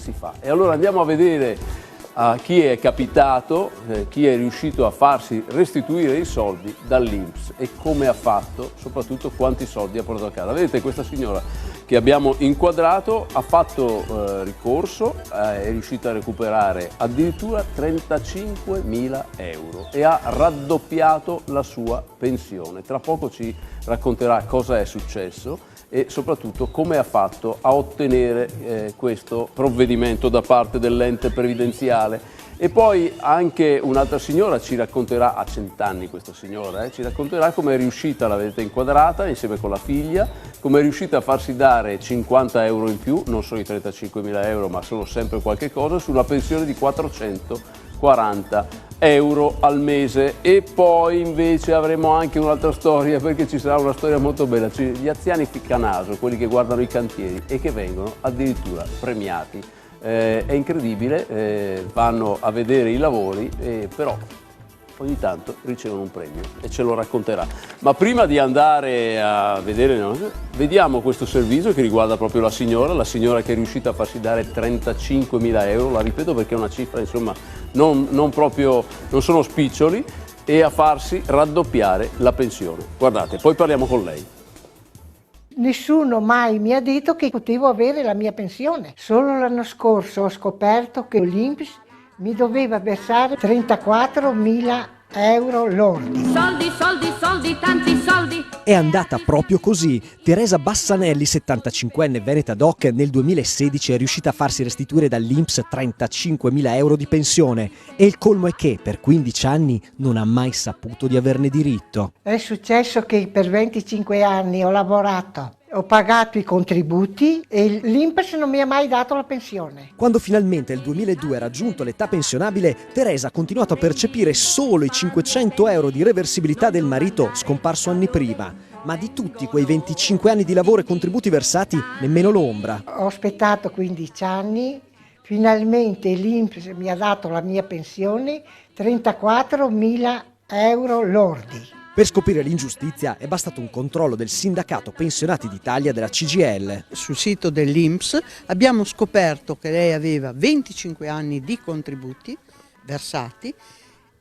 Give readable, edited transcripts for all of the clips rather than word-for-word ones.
si fa? E allora andiamo a vedere a chi è capitato, chi è riuscito a farsi restituire i soldi dall'INPS e come ha fatto, soprattutto quanti soldi ha portato a casa. Vedete, questa signora che abbiamo inquadrato ha fatto ricorso, è riuscita a recuperare addirittura 35.000 euro e ha raddoppiato la sua pensione. Tra poco ci racconterà cosa è successo e soprattutto come ha fatto a ottenere questo provvedimento da parte dell'ente previdenziale. E poi anche un'altra signora ci racconterà, ha 100 anni questa signora, ci racconterà come è riuscita, la vedete inquadrata, insieme con la figlia, come è riuscita a farsi dare 50 euro in più, non sono i 35.000 euro ma sono sempre qualche cosa, sulla pensione di 440 euro al mese. E poi invece avremo anche un'altra storia, perché ci sarà una storia molto bella, gli anziani ficcanaso, quelli che guardano i cantieri e che vengono addirittura premiati. È incredibile, vanno a vedere i lavori, però ogni tanto ricevono un premio e ce lo racconterà. Ma prima di andare a vedere, vediamo questo servizio che riguarda proprio la signora che è riuscita a farsi dare 35.000 euro, la ripeto perché è una cifra insomma non sono spiccioli, e a farsi raddoppiare la pensione. Guardate, poi parliamo con lei. Nessuno mai mi ha detto che potevo avere la mia pensione. Solo l'anno scorso ho scoperto che l'INPS mi doveva versare 34.000 euro lordi. Soldi, soldi, soldi, tanti soldi. È andata proprio così. Teresa Bassanelli, 75enne veneta doc, nel 2016 è riuscita a farsi restituire dall'INPS 35.000 euro di pensione. E il colmo è che per 15 anni non ha mai saputo di averne diritto. È successo che per 25 anni ho lavorato, ho pagato i contributi e l'INPS non mi ha mai dato la pensione. Quando finalmente nel 2002 ha raggiunto l'età pensionabile, Teresa ha continuato a percepire solo i 500 euro di reversibilità del marito scomparso anni prima. Ma di tutti quei 25 anni di lavoro e contributi versati, nemmeno l'ombra. Ho aspettato 15 anni, finalmente l'INPS mi ha dato la mia pensione, 34.000 euro lordi. Per scoprire l'ingiustizia è bastato un controllo del Sindacato Pensionati d'Italia della CGIL. Sul sito dell'INPS abbiamo scoperto che lei aveva 25 anni di contributi versati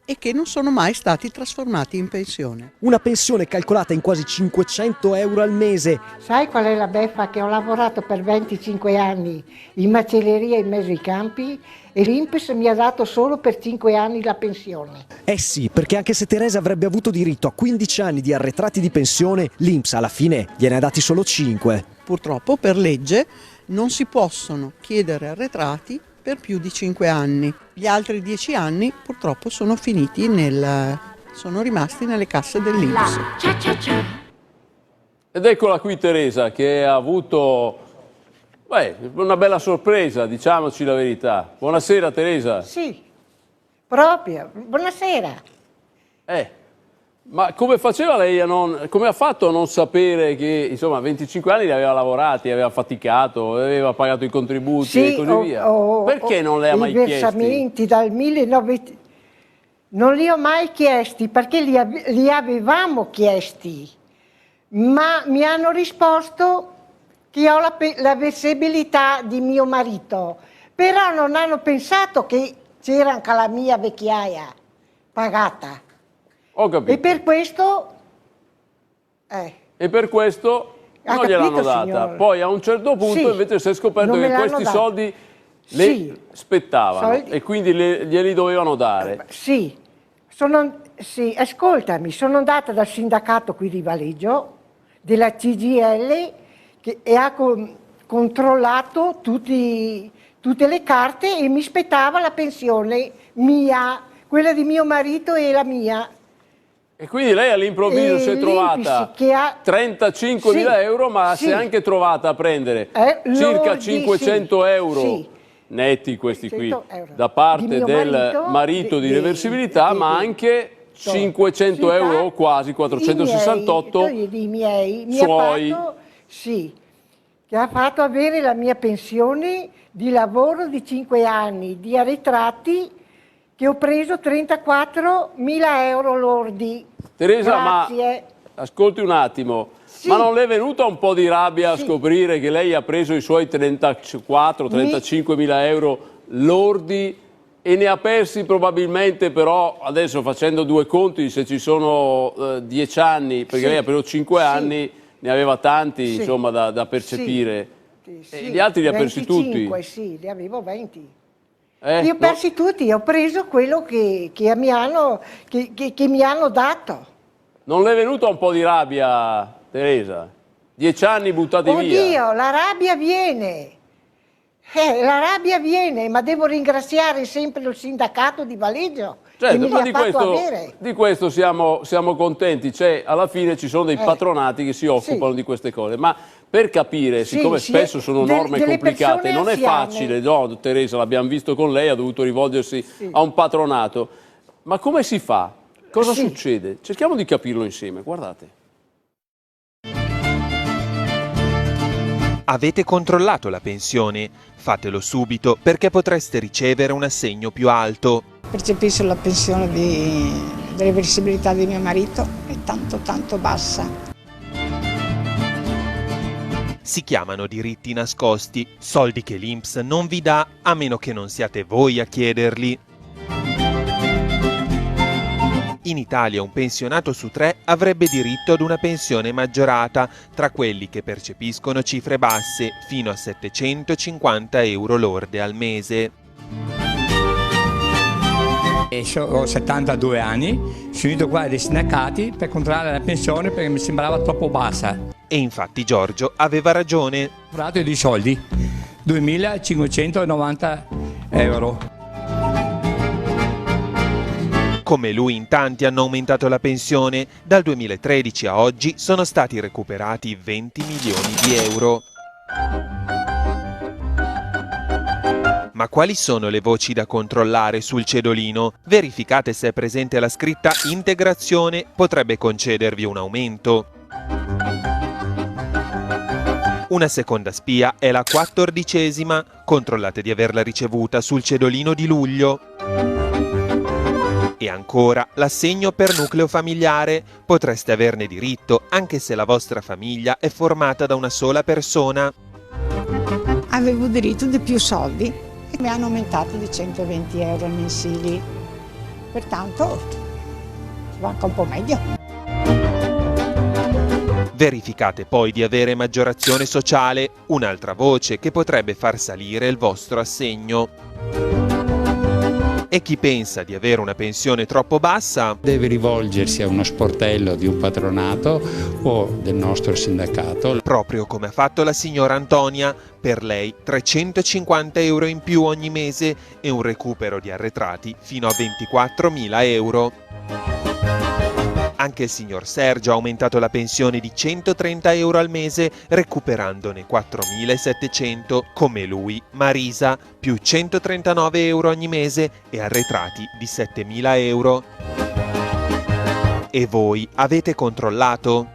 e che non sono mai stati trasformati in pensione. Una pensione calcolata in quasi 500 euro al mese. Sai qual è la beffa? Che ho lavorato per 25 anni in macelleria in mezzo ai campi e l'INPS mi ha dato solo per 5 anni la pensione. Eh sì, perché anche se Teresa avrebbe avuto diritto a 15 anni di arretrati di pensione, l'INPS alla fine gliene ha dati solo 5. Purtroppo per legge non si possono chiedere arretrati per più di 5 anni. Gli altri 10 anni purtroppo sono finiti sono rimasti nelle casse dell'INPS. Ed eccola qui Teresa che ha avuto una bella sorpresa, diciamoci la verità. Buonasera Teresa. Sì, proprio. Buonasera. Ma come faceva lei come ha fatto a non sapere che insomma 25 anni li aveva lavorati, aveva faticato, aveva pagato i contributi sì, e così via? Perché non le ha mai chiesti? I versamenti dal 1900 non li ho mai chiesti perché li avevamo chiesti, ma mi hanno risposto che ho la versibilità di mio marito, però non hanno pensato che c'era anche la mia vecchiaia pagata. Ho capito. E per questo non gliel'hanno data. Signora. Poi a un certo punto invece si è scoperto che questi soldi le spettavano e quindi glieli dovevano dare. Sì, ascoltami, sono andata dal sindacato qui di Valeggio, della CGIL, e ha controllato tutte le carte e mi spettava la pensione mia, quella di mio marito e la mia. E quindi lei all'improvviso si è trovata 35.000 euro, ma si è anche trovata a prendere circa 500 euro netti, questi qui, da parte del marito di reversibilità, ma anche 500 euro o quasi 468 suoi. Che ha fatto avere la mia pensione di lavoro di 5 anni, di arretrati, che ho preso 34.000 euro lordi. Teresa, Grazie. ma ascolti un attimo, Sì. Ma non le è venuta un po' di rabbia a scoprire che lei ha preso i suoi 34-35 mila euro lordi e ne ha persi probabilmente, però adesso facendo due conti, se ci sono 10 anni, perché lei ha preso 5 anni, ne aveva tanti insomma da percepire. E gli altri li ha persi tutti? 25, sì, li avevo 20. Li ho persi tutti, ho preso quello che mi hanno dato. Non le è venuta un po' di rabbia, Teresa? 10 anni buttati via. Oddio, la rabbia viene. La rabbia viene, ma devo ringraziare sempre il sindacato di Valeggio che me li ha fatto avere. Di questo siamo contenti. Alla fine ci sono dei patronati che si occupano di queste cose. Ma per capire, siccome spesso sono norme complicate, non è facile, no, Teresa, l'abbiamo visto con lei, ha dovuto rivolgersi a un patronato. Ma come si fa? Cosa succede? Cerchiamo di capirlo insieme, guardate. Avete controllato la pensione? Fatelo subito perché potreste ricevere un assegno più alto. Percepisco la pensione dell'irreversibilità di mio marito, è tanto bassa. Si chiamano diritti nascosti, soldi che l'INPS non vi dà a meno che non siate voi a chiederli. In Italia un pensionato su 3 avrebbe diritto ad una pensione maggiorata tra quelli che percepiscono cifre basse fino a 750 euro lorde al mese. Ho 72 anni, sono venuto qua dai sindacati per controllare la pensione perché mi sembrava troppo bassa. E infatti Giorgio aveva ragione. Ho comprato dei soldi, 2.590 euro. Come lui in tanti hanno aumentato la pensione, dal 2013 a oggi sono stati recuperati 20 milioni di euro. Ma quali sono le voci da controllare sul cedolino? Verificate se è presente la scritta integrazione, potrebbe concedervi un aumento. Una seconda spia è la 14ª, controllate di averla ricevuta sul cedolino di luglio. E ancora, l'assegno per nucleo familiare. Potreste averne diritto anche se la vostra famiglia è formata da una sola persona. Avevo diritto di più soldi e mi hanno aumentato di 120 euro mensili. Pertanto va anche un po' meglio. Verificate poi di avere maggiorazione sociale, un'altra voce che potrebbe far salire il vostro assegno. E chi pensa di avere una pensione troppo bassa deve rivolgersi a uno sportello di un patronato o del nostro sindacato. Proprio come ha fatto la signora Antonia, per lei 350 euro in più ogni mese e un recupero di arretrati fino a 24.000 euro. Anche il signor Sergio ha aumentato la pensione di 130 euro al mese, recuperandone 4.700, come lui, Marisa, più 139 euro ogni mese e arretrati di 7.000 euro. E voi avete controllato?